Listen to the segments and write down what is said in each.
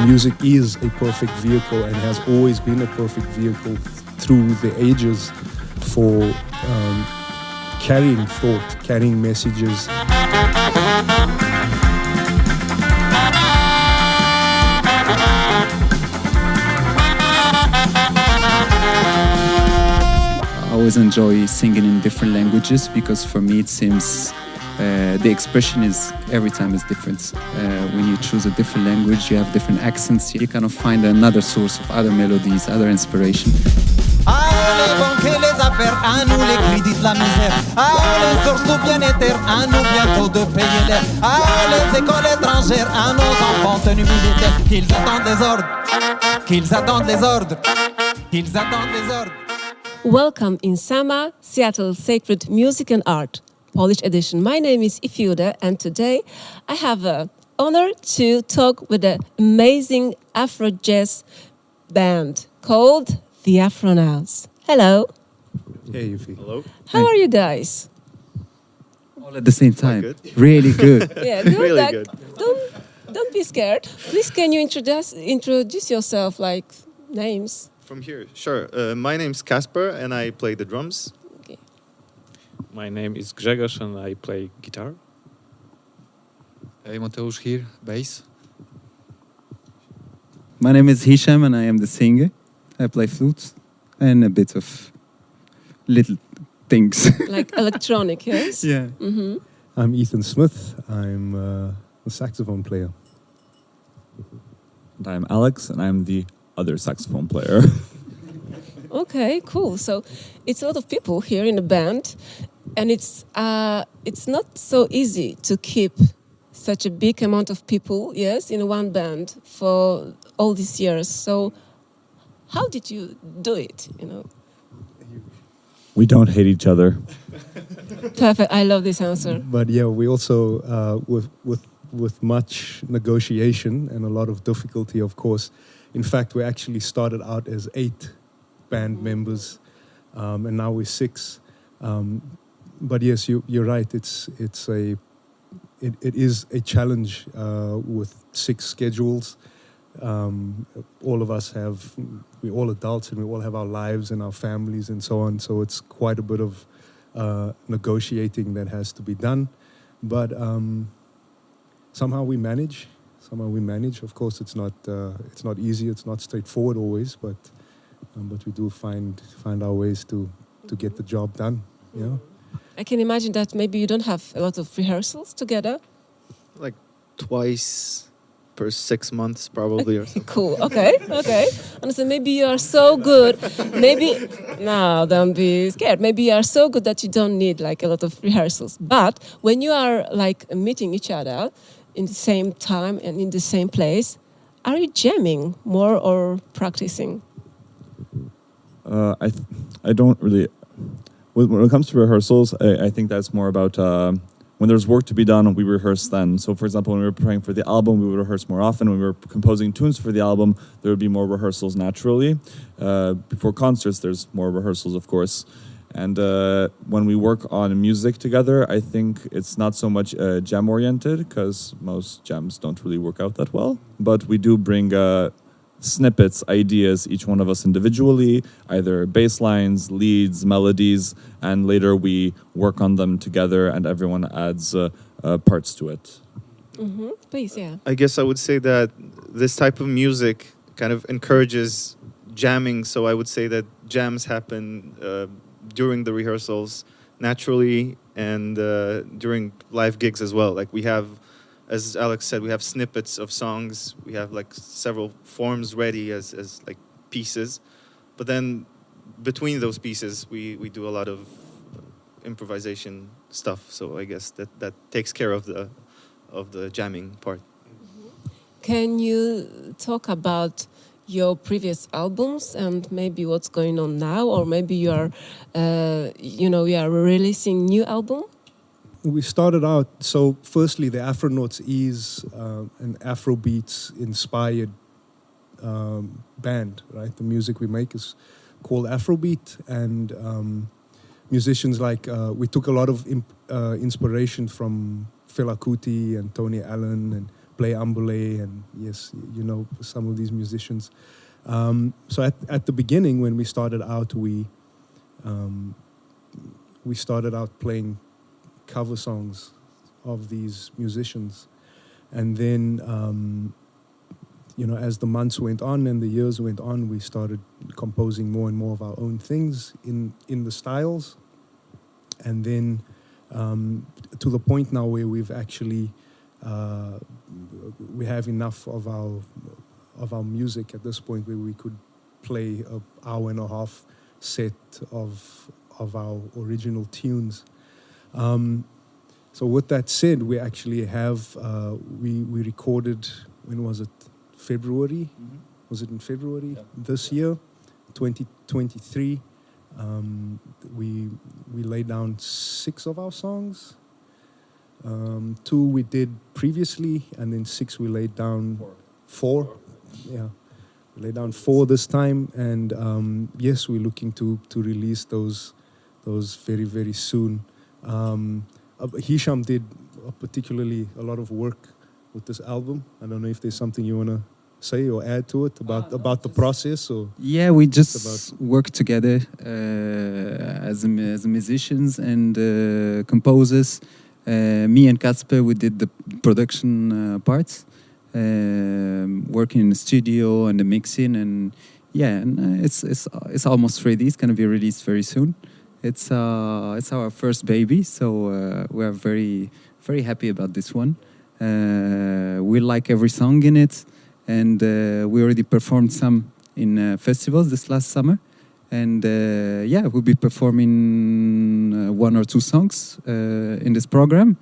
music is a perfect vehicle and has always been a perfect vehicle through the ages for carrying thought, carrying messages. I always enjoy singing in different languages because for me it seems the expression is every time is different. When you choose a different language, you have different accents, you kind of find another source of other melodies, other inspiration. Les banques et les affaires, à nous les crédits de la misère. Les sources du bien-être, à nous bientôt de payer l'air. Les écoles étrangères, à nos enfants tenus militaires. Qu'ils attendent les ordres, qu'ils attendent les ordres, qu'ils attendent les ordres. Welcome in Sama, Seattle Sacred Music and Art, Polish edition. My name is Ifiuda, and today I have the honor to talk with an amazing Afro jazz band called the Afronauts. Hello. Hey, Yufi. Hello. How are you guys? All at the same time. Good. Really good. Yeah, good. Really like, good. Don't be scared. Please, can you introduce yourself, like names? From here, sure. My name's Kacper and I play the drums. Okay. My name is Grzegorz and I play guitar. Hey, Mateusz here, bass. My name is Hicham and I am the singer. I play flute and a bit of little things. Like electronic, yes? Yeah. Mm-hmm. I'm Ethan Smith. I'm a saxophone player. And I'm Alex, and I'm the other saxophone player. Okay, cool. So it's a lot of people here in the band, and it's not so easy to keep such a big amount of people, yes, in one band for all these years. So how did you do it? We don't hate each other. Perfect. I love this answer. But yeah, we also with much negotiation and a lot of difficulty, of course. In fact, we actually started out as 8 band members, and now we're 6. But yes, you're right. It is a challenge with 6 schedules. All of us we're all adults and we all have our lives and our families and so on. So it's quite a bit of negotiating that has to be done. But somehow we manage. Of course, it's not easy. It's not straightforward always, but we do find our ways to get the job done. You know? I can imagine that maybe you don't have a lot of rehearsals together. Like twice per 6 months, probably, or something. Cool. Okay. And so maybe you are so good. No, don't be scared. Maybe you are so good that you don't need like a lot of rehearsals. But when you are like meeting each other in the same time and in the same place, are you jamming more or practicing? I don't really. When it comes to rehearsals, I think that's more about when there's work to be done, we rehearse then. So, for example, when we were preparing for the album, we would rehearse more often. When we were composing tunes for the album, there would be more rehearsals naturally. Before concerts, there's more rehearsals, of course. And when we work on music together, I think it's not so much jam-oriented, because most jams don't really work out that well. But we do bring snippets, ideas, each one of us individually, either bass lines, leads, melodies, and later we work on them together and everyone adds parts to it. Mm-hmm. Please, yeah. I guess I would say that this type of music kind of encourages jamming, so I would say that jams happen during the rehearsals naturally and during live gigs as well. Like we have, as Alex said, we have snippets of songs. We have like several forms ready as like pieces. But then between those pieces, we do a lot of improvisation stuff. So I guess that takes care of the jamming part. Can you talk about your previous albums and maybe what's going on now, or maybe you are, you are releasing new album? We started out, so firstly, the Afronauts is an Afrobeat inspired band, right? The music we make is called Afrobeat, and musicians like, we took a lot of inspiration from Fela Kuti and Tony Allen and play ambole, and yes, you know some of these musicians. So at the beginning, when we started out, we started out playing cover songs of these musicians, and then you know, as the months went on and the years went on, we started composing more and more of our own things in the styles, and then to the point now where we've actually we have enough of our music at this point where we could play an hour and a half set of our original tunes. So with that said, we actually have we recorded, when was it? February? Mm-hmm. Was it in February this year, 2023? We laid down 6 of our songs. 2 we did previously, and then 6 we laid down 4. Yeah, we laid down 4 this time, and yes, we're looking to release those very, very soon. Hicham did particularly a lot of work with this album. I don't know if there's something you want to say or add to it about the process, or yeah, we just work together as musicians and composers. Me and Kacper, we did the production parts, working in the studio and the mixing, and yeah, and it's almost ready. It's gonna be released very soon. It's our first baby, so we're very, very happy about this one. We like every song in it, and we already performed some in festivals this last summer. And yeah, we'll be performing 1 or 2 songs in this program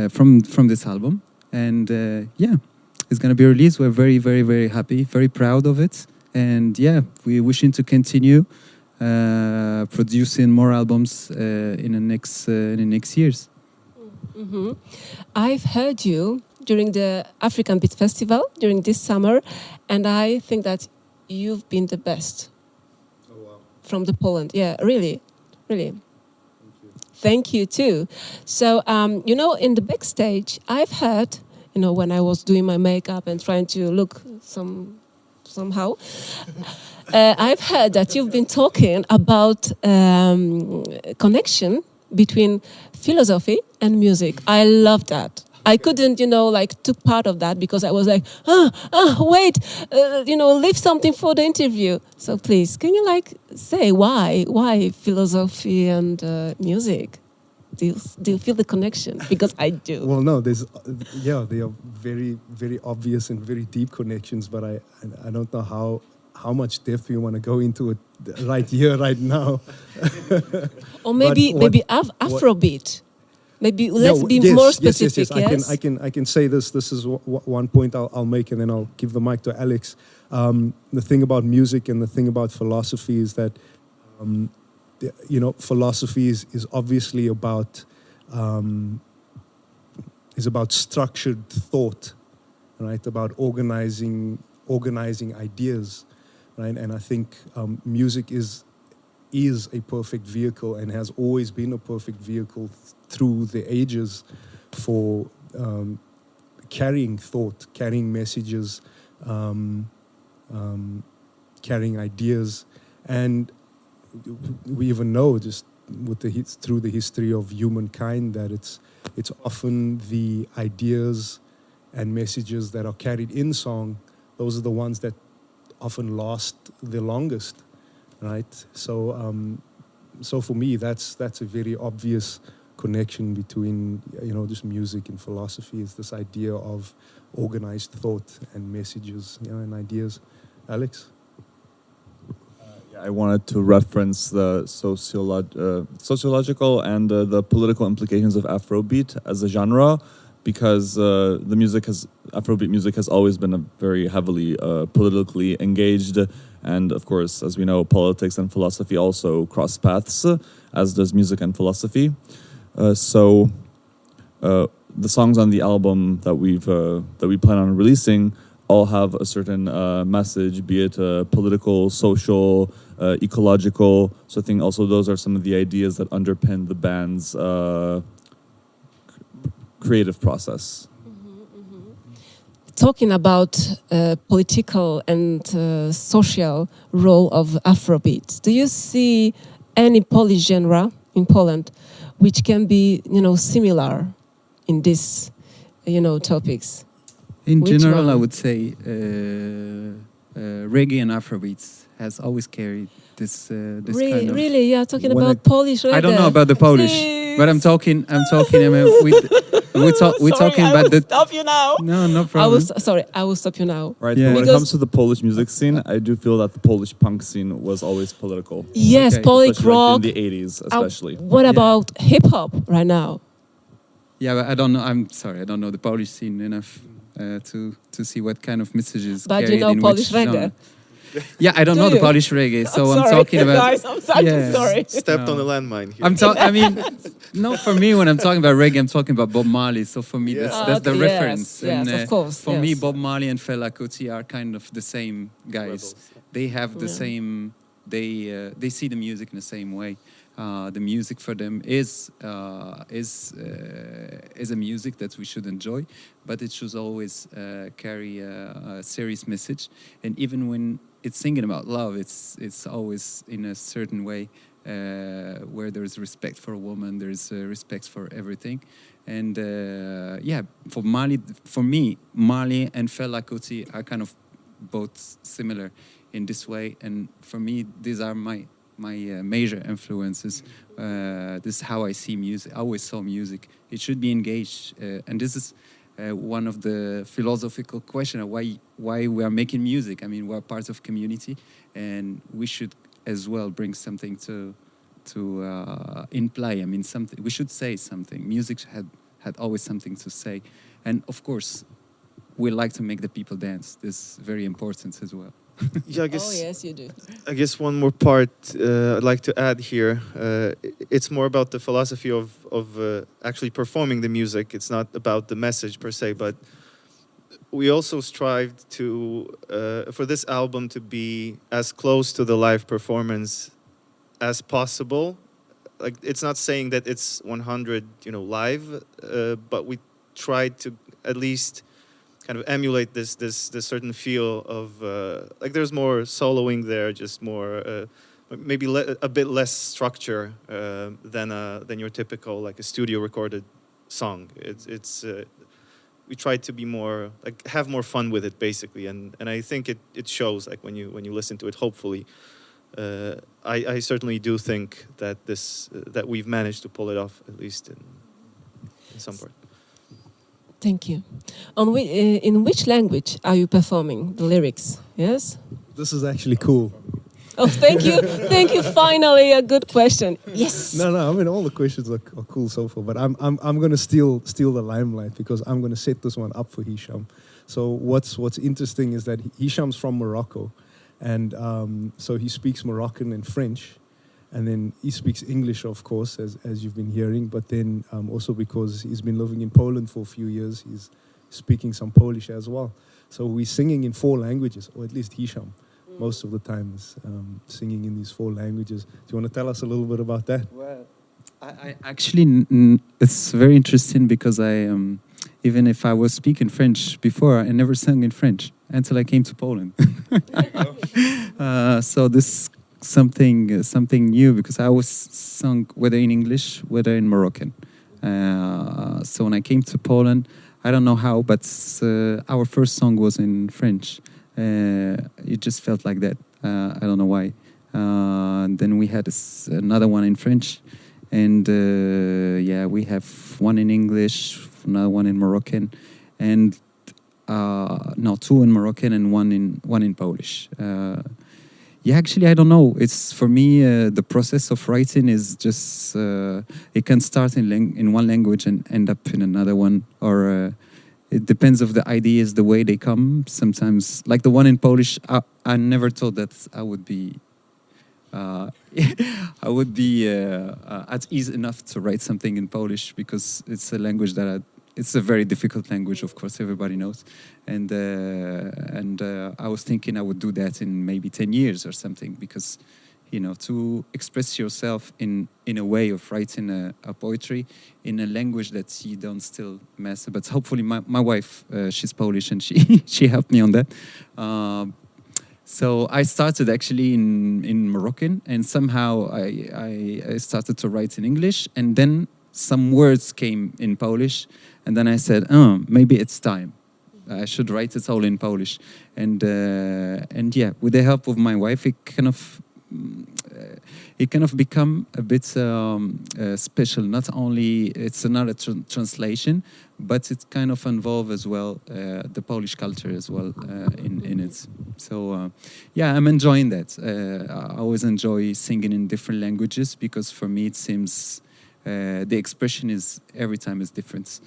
from this album. And yeah, it's going to be released. We're very, very, very happy, very proud of it. And yeah, we're wishing to continue producing more albums in the next years. Mm-hmm. I've heard you during the African Beat Festival during this summer, and I think that you've been the best. Oh, wow. From the Poland. Yeah, really, really. Thank you too. So, you know, in the backstage, I've heard, you know, when I was doing my makeup and trying to look somehow, I've heard that you've been talking about connection between philosophy and music. I love that. I couldn't, you know, like took part of that because I was like, wait, you know, leave something for the interview. So please, can you like say why philosophy and music? Do you feel the connection? Because I do. Well, no, there are very, very obvious and very deep connections, but I don't know how much depth you want to go into it right here, right now. Or maybe Afrobeat. Maybe let's be more specific. Yes. I can say this. This is one point I'll make, and then I'll give the mic to Alex. The thing about music and the thing about philosophy is that, you know, philosophy is obviously about structured thought, right? About organizing ideas, right? And I think music is a perfect vehicle and has always been a perfect vehicle through the ages for carrying thought, carrying messages, carrying ideas. And we even know just through the history of humankind that it's often the ideas and messages that are carried in song, those are the ones that often last the longest, right? So for me, that's a very obvious connection between, you know, just music and philosophy, is this idea of organized thought and messages, you know, and ideas. Alex? I wanted to reference the sociological and the political implications of Afrobeat as a genre, because Afrobeat music has always been a very heavily politically engaged, and of course, as we know, politics and philosophy also cross paths, as does music and philosophy. So the songs on the album that we plan on releasing all have a certain message, be it political, social, ecological. So I think also those are some of the ideas that underpin the band's creative process. talking about political and social role of Afrobeat. Do you see any Polish genre in Poland which can be, similar in this, topics? In Which general, one? I would say reggae and Afrobeats has always carried this kind of. Really, yeah, talking When about Polish reggae. I don't know about the Polish, but I'm talking. I mean, we're talking about the. Stop you now. No problem. I will stop you now. Right. Yeah. But when it Because- comes to the Polish music scene, I do feel that the Polish punk scene was always political. Yes, Okay. Polish Especially like rock. in the 80s, especially. What Yeah. about hip hop right now? Yeah, but I don't know. I'm sorry, I don't know the Polish scene enough to see what kind of messages. But you carried know in Polish which reggae. genre. Yeah, I don't Do know the you? Polish reggae, so I'm Sorry, talking about. guys, I'm Yeah. sorry. Stepped No. on a landmine here. I mean, no, for me, when I'm talking about reggae, I'm talking about Bob Marley. So for me, Yeah. that's the Okay, reference. yes, of course, For me, yes. Bob Marley and Fela Kuti are kind of the same guys. Rebels. They have the Yeah. same. They see the music in the same way. The music for them is a music that we should enjoy, but it should always carry a serious message. And even when it's singing about love, it's always in a certain way where there's respect for a woman, there's respect for everything. And for me, Marley and Fela Kuti are kind of both similar in this way. And for me, these are my major influences. This is how I see music. I always saw music. It should be engaged, and this is one of the philosophical questions: why we are making music. I mean, we're part of community, and we should as well bring something to in play. I mean, something we should say something. Music had always something to say, and of course, we like to make the people dance. This is very important as well. Yeah, I guess. Oh yes, you do. I guess one more part I'd like to add here. It's more about the philosophy of actually performing the music. It's not about the message per se, but we also strived to for this album to be as close to the live performance as possible. Like, it's not saying that it's 100, live, but we tried to at least kind of emulate this certain feel of like there's more soloing there, just more maybe a bit less structure than your typical like a studio recorded song. It's we tried to be more like have more fun with it basically, and I think it shows like when you listen to it. Hopefully, I certainly do think that that we've managed to pull it off at least in some part. Thank you. In which language are you performing the lyrics? Yes. This is actually cool. Oh, thank you. Thank you. Finally, a good question. Yes. No, I mean all the questions are cool so far, but I'm going to steal the limelight because I'm going to set this one up for Hicham. So what's interesting is that Hicham's from Morocco, and so he speaks Moroccan and French, and then he speaks English, of course, as you've been hearing. But then also because he's been living in Poland for a few years, he's speaking some Polish as well. So we're singing in 4 languages, or at least Hicham. Most of the time is singing in these 4 languages. Do you want to tell us a little bit about that? Well, I actually, it's very interesting because I, even if I was speaking French before, I never sang in French until I came to Poland. So this something new because I always sung whether in English, whether in Moroccan. So when I came to Poland, I don't know how, but our first song was in French. It just felt like that. I don't know why. Then we had another one in French, and we have one in English, another one in Moroccan, and 2 in Moroccan and one in Polish. Actually, I don't know. It's for me the process of writing is just it can start in one language and end up in another one, or it depends of the ideas, the way they come. Sometimes, like the one in Polish, I never thought that I would be at ease enough to write something in Polish because it's a language that it's a very difficult language, of course, everybody knows. And I was thinking I would do that in maybe 10 years or something because to express yourself in a way of writing a poetry in a language that you don't still master. But hopefully my wife, she's Polish, and she helped me on that. So I started actually in Moroccan, and somehow I started to write in English, and then some words came in Polish, and then I said, maybe it's time. I should write it all in Polish. And yeah, with the help of my wife, it kind of become a bit special. Not only it's another translation, but it kind of involve as well the Polish culture as well in it. So yeah, I'm enjoying that. I always enjoy singing in different languages because for me it seems the expression is every time is different.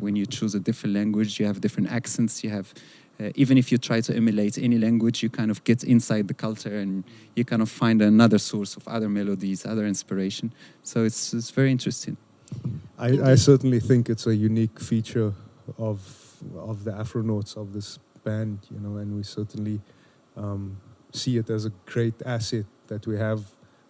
When you choose a different language, you have different accents. You have even if you try to emulate any language, you kind of get inside the culture and you kind of find another source of other melodies, other inspiration. So it's very interesting. I certainly think it's a unique feature of the Afronauts, of this band, and we certainly see it as a great asset that we have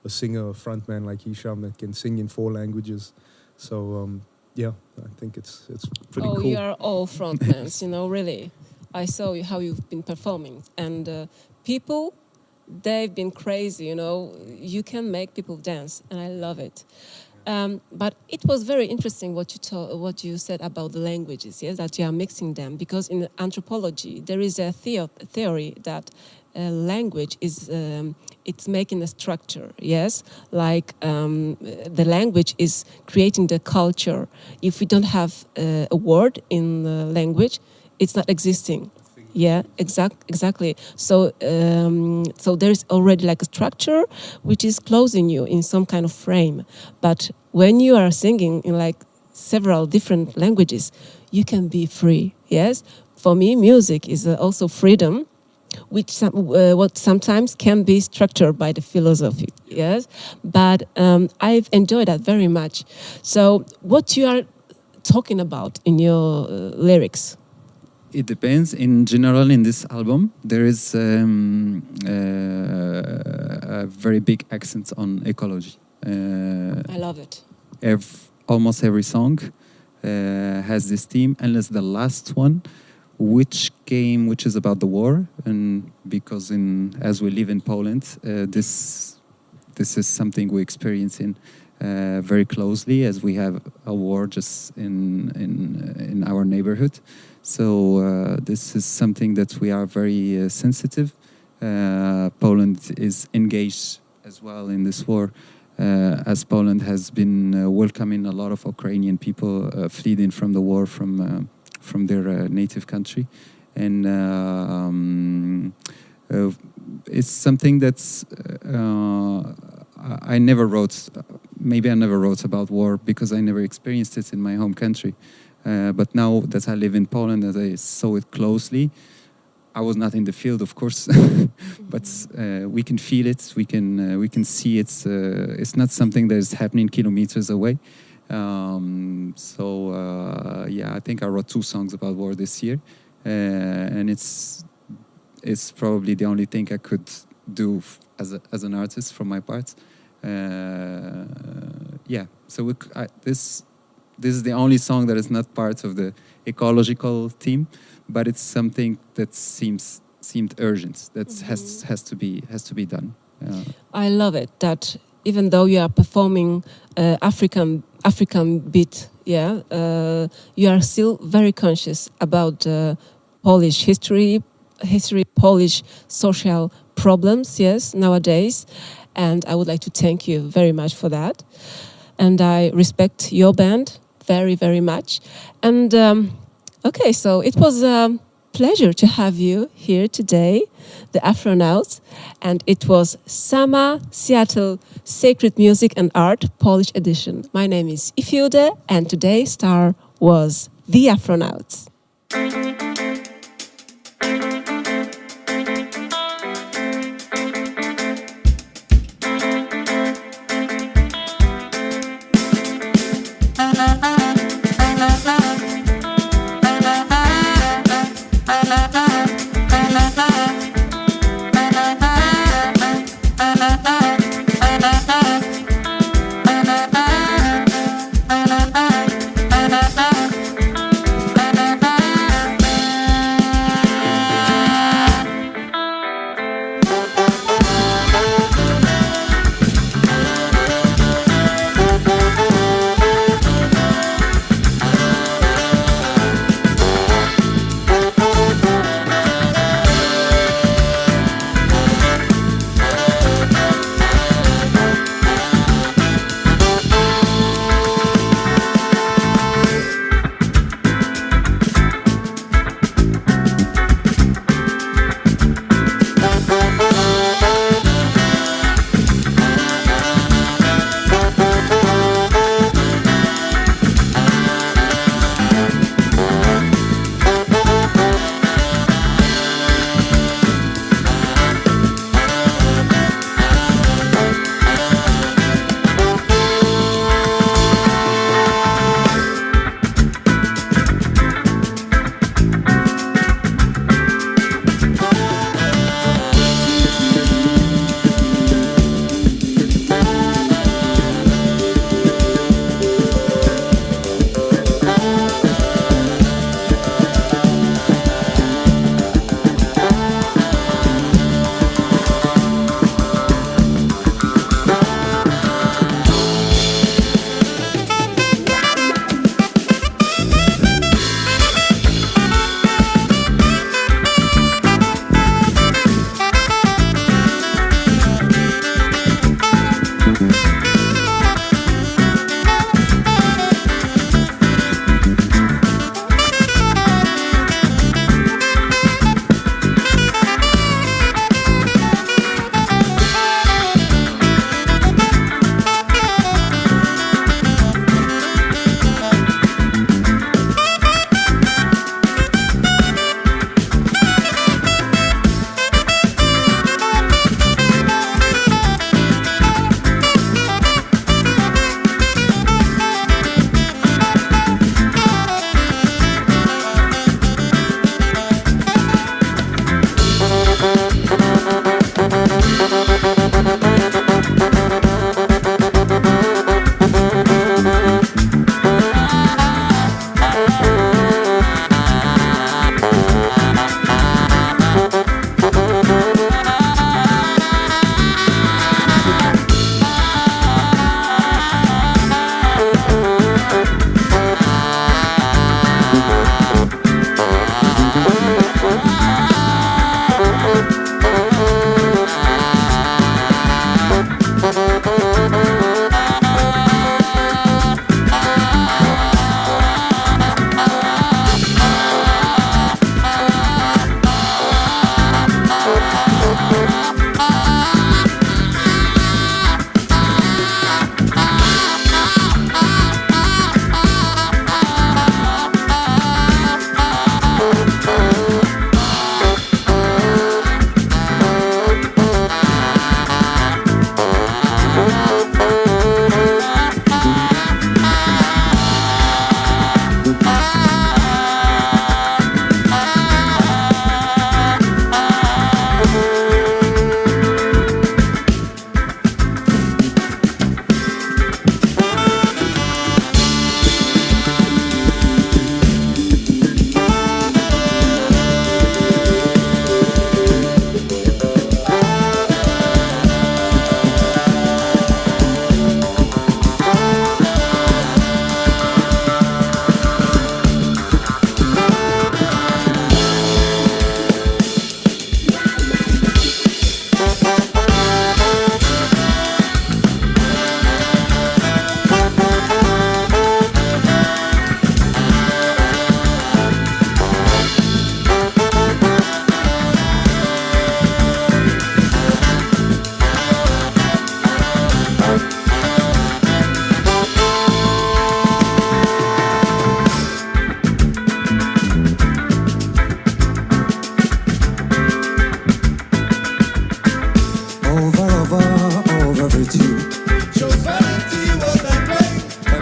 a singer, a frontman like Hicham that can sing in 4 languages. So yeah, I think it's pretty cool. Oh, you are all frontmans, really. I saw how you've been performing, and people, they've been crazy, You can make people dance, and I love it. But it was very interesting what you said about the languages, yes, that you are mixing them, because in anthropology there is a theory that language is it's making a structure, yes, like the language is creating the culture. If we don't have a word in the language, it's not existing. Yeah, exactly. So so there's already like a structure which is closing you in some kind of frame. But when you are singing in like several different languages, you can be free. Yes, for me, music is also freedom, which what sometimes can be structured by the philosophy. Yes, but I've enjoyed that very much. So what you are talking about in your lyrics? It depends. In general, in this album, there is a very big accent on ecology. I love it. Almost every song has this theme, unless the last one, which is about the war, and because as we live in Poland, this is something we experience very closely, as we have a war just in our neighborhood. So this is something that we are very sensitive. Poland is engaged as well in this war, as Poland has been welcoming a lot of Ukrainian people fleeing from the war from their native country, and it's something that's I never wrote. Maybe I never wrote about war because I never experienced it in my home country. But now that I live in Poland, that I saw it closely, I was not in the field, of course, but we can feel it. We can see it. It's not something that is happening kilometers away. Yeah, I think I wrote 2 songs about war this year, and it's probably the only thing I could do as an artist from my part. Yeah, so this is the only song that is not part of the ecological theme, but it's something that seemed urgent. That has to be done. I love it that even though you are performing African beat, yeah, you are still very conscious about Polish history, Polish social problems, yes, nowadays. And I would like to thank you very much for that. And I respect your band very, very much. And okay, so it was a pleasure to have you here today, the Afronauts. And it was Sama Seattle Sacred Music and Art Polish edition. My name is Ifiude, and today's star was the Afronauts.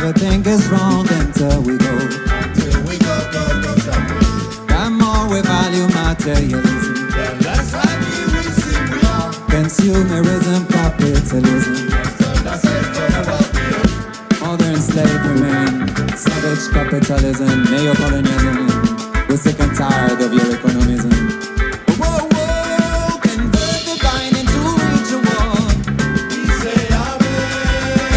everything is wrong until we go. The more we value materialism, the less happy we seem we are. Consumerism, capitalism, modern slavery, man, savage capitalism, neocolonialism. We're sick and tired of your economism. Whoa, whoa, convert the divine into ritual. We say amen.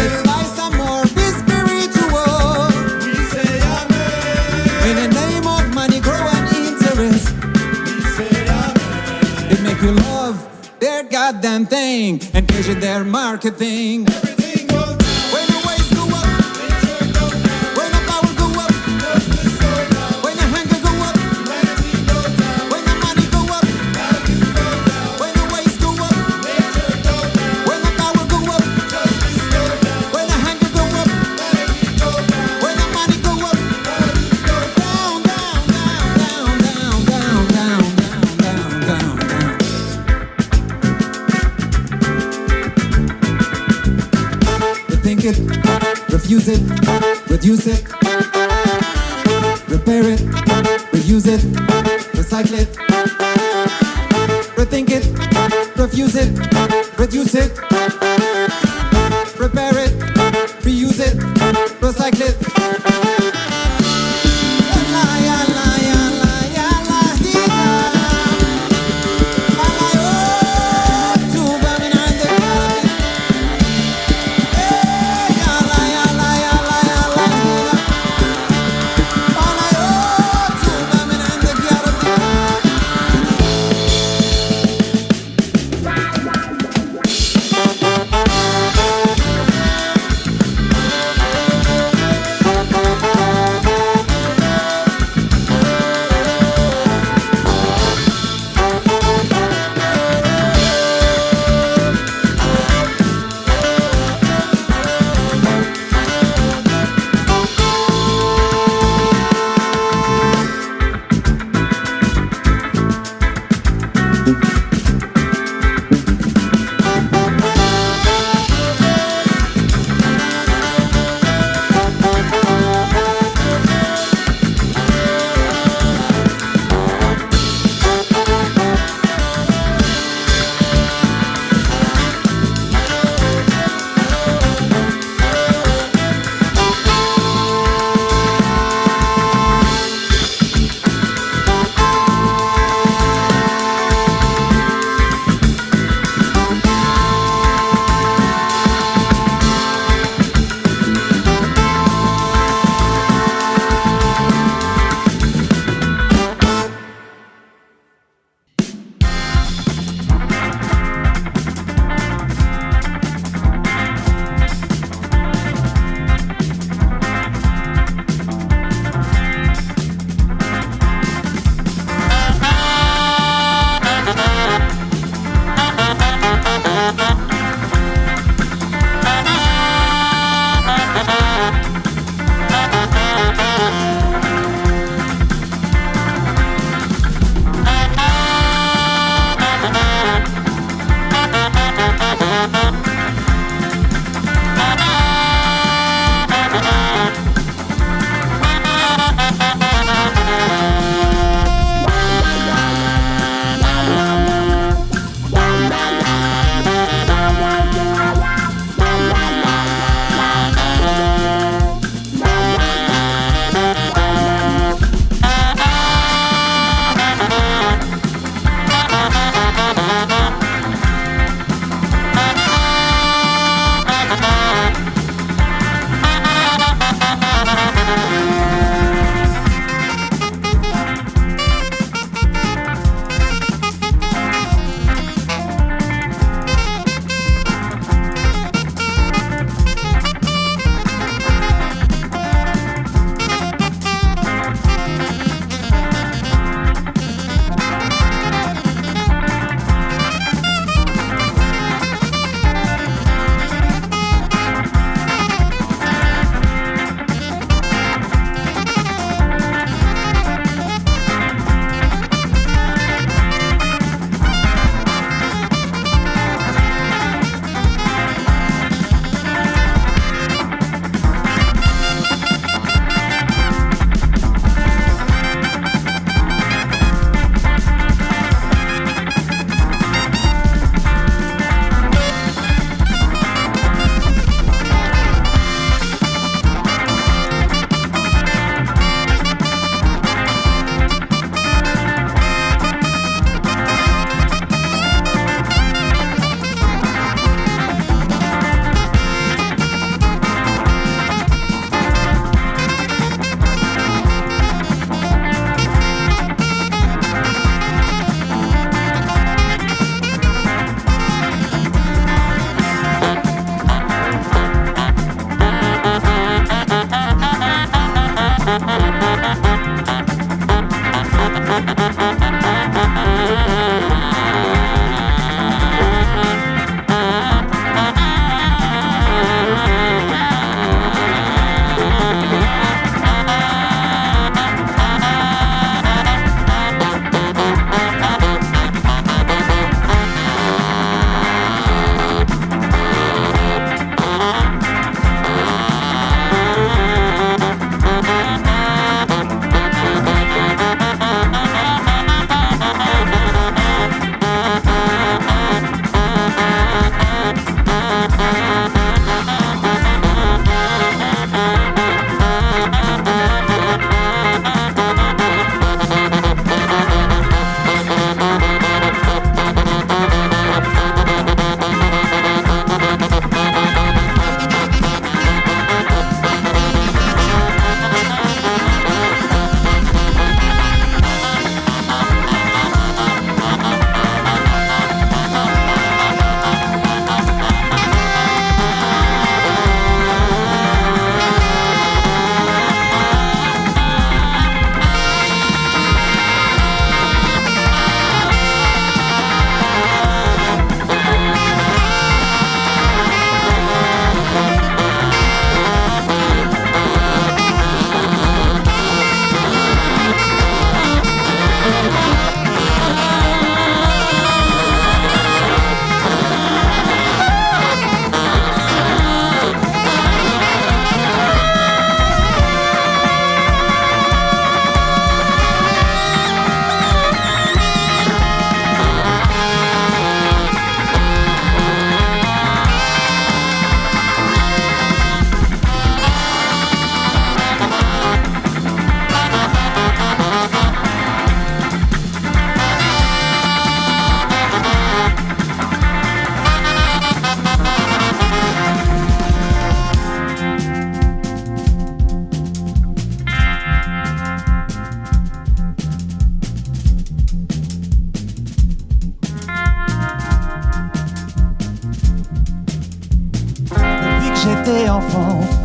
It's like some more be spiritual. We say amen. In the name of money, grow an interest. We say amen. It make you love their goddamn thing, engage in their marketing. Everything goes down. When the waves go up, nature goes down. When the power go up, justice goes down. When the hunger go up, humanity goes down. When the money go up, value goes down. When the waves go up, nature goes down. When the power go up, justice goes down. When the hunger go up, humanity goes down. When the money go up, value goes down. Down, down, down, down, down, down, down, down, down. Rethink it, refuse it, reduce it, repair it, reuse it, recycle it. Rethink it, refuse it, reduce it, repair it, reuse it, recycle it.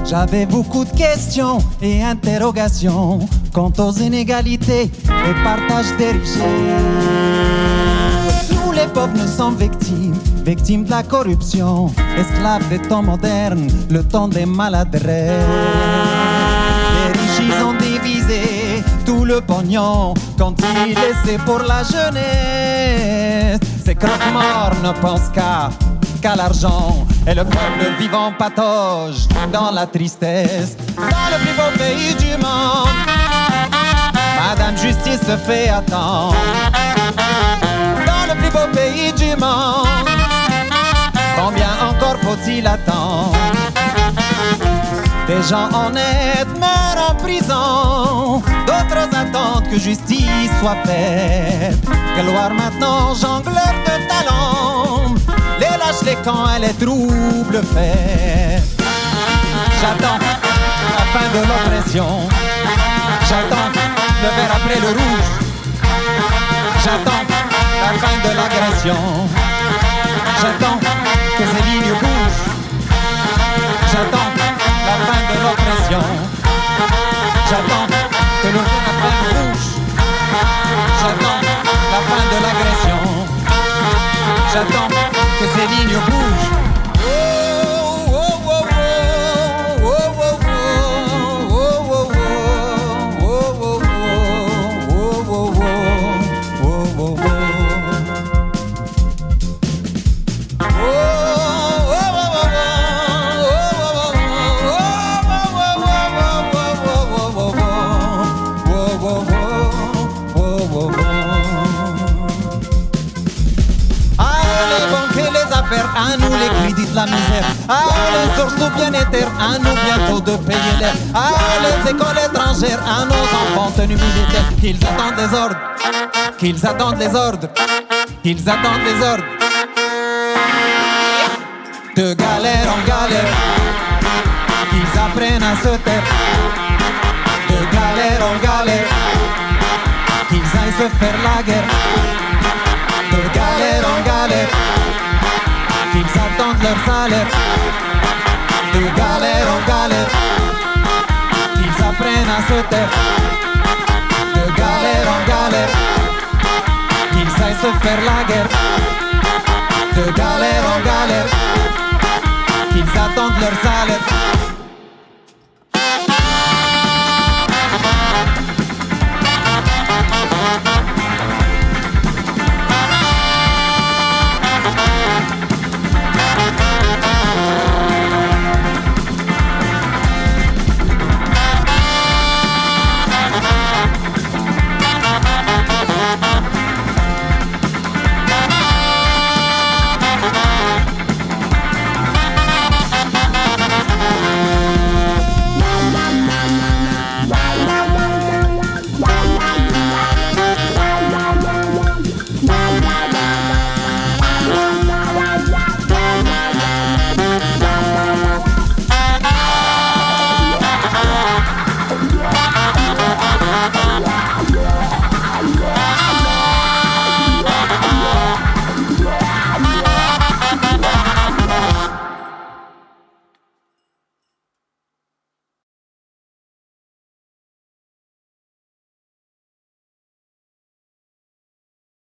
J'avais beaucoup de questions et interrogations quant aux inégalités et partage des richesses. Nous les pauvres ne sommes victimes de la corruption, esclaves des temps modernes, le temps des maladresses. Les riches ils ont divisé tout le pognon quand ils laissaient pour la jeunesse. Ces croque-morts ne pensent qu'à l'argent et le peuple vivant patauge dans la tristesse. Dans le plus beau pays du monde, Madame Justice se fait attendre. Dans le plus beau pays du monde, combien encore faut-il attendre? Des gens honnêtes meurent en prison, d'autres attendent que justice soit faite. Gloire maintenant jongleur de talent, les lâches les camps et les troubles faits. J'attends la fin de l'oppression, j'attends le vert après le rouge, j'attends la fin de l'agression, j'attends que ces lignes bougent, j'attends la fin de l'oppression, j'attends que le vert après le rouge, j'attends la fin de l'agression, j'attends que ces lignes bougent. À nous les crédits de la misère, à les sources du bien-être, à nous bientôt de payer l'air, à les écoles étrangères, à nos enfants tenus militaires, qu'ils attendent les ordres, qu'ils attendent les ordres, qu'ils attendent les ordres. De galère en galère, qu'ils apprennent à se taire. De galère en galère, qu'ils aillent se faire la guerre. De galère en galère, qu'ils attendent leur salaire. De galère en galère, qu'ils apprennent à à se taire. De galère en galère, qu'ils aillent se faire la guerre. De galère en galère, qu'ils attendent leur salaire.